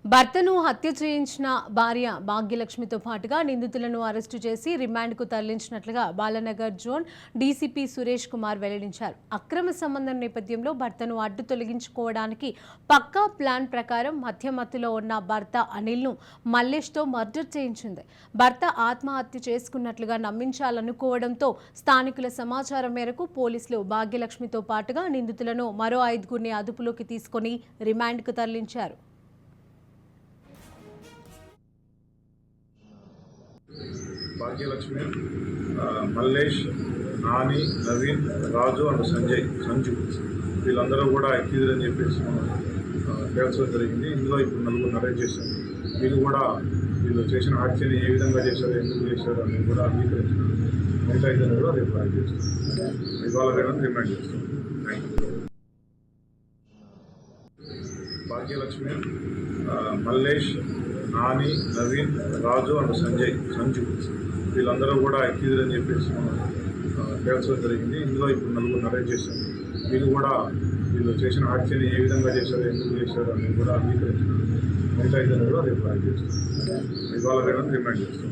భర్తను హత్య చేయించిన భార్య భాగ్యలక్ష్మితో పాటుగా నిందితులను అరెస్టు చేసి రిమాండ్కు తరలించినట్లుగా బాలానగర్ జోన్ డీసీపీ సురేష్ కుమార్ వెల్లడించారు. అక్రమ సంబంధం నేపథ్యంలో భర్తను అడ్డు తొలగించుకోవడానికి పక్కా ప్లాన్ ప్రకారం మధ్యమత్తులో ఉన్న భర్త అనిల్ను మల్లేష్తో మర్డర్ చేయించింది. భర్త ఆత్మహత్య చేసుకున్నట్లుగా నమ్మించాలనుకోవడంతో స్థానికుల సమాచారం మేరకు పోలీసులు భాగ్యలక్ష్మితో పాటుగా నిందితులను మరో 5గురిని అదుపులోకి తీసుకుని రిమాండ్కు తరలించారు. భాగ్యలక్ష్మి, మల్లేష్, నాని, నవీన్, రాజు అండ్ సంజు వీళ్ళందరూ కూడా అక్యూజ్డ్ అని చెప్పేసి మనం తేల్చడం జరిగింది. ఇందులో ఇప్పుడు 4 అరెస్ట్ చేశాం. వీళ్ళు చేసిన హత్యని ఏ విధంగా చేశారు, ఎందుకు చేశారు అనేది కూడా అంగీకరించారు. మిగతా ఇద్దరు కూడా రేపు రిమాండ్ చేస్తాం. ఇవాళ రిమాండ్ చేస్తాం. భాగ్యలక్ష్మి, మల్లేష్, నాని, నవీన్, రాజు అండ్ సంజు వీళ్ళందరూ కూడా అక్యూజ్డ్ అని చెప్పేసి మనం తేల్చడం జరిగింది. ఇందులో ఇప్పుడు 4 అరెస్ట్ చేశాం. వీళ్ళు చేసిన హత్యని ఏ విధంగా చేశారు, ఎందుకు చేశారు అనేది కూడా అంగీకరించారు. మిగతా ఇద్దరు కూడా రేపు రిమాండ్ చేస్తాం. ఇవాళ రిమాండ్ చేస్తాం.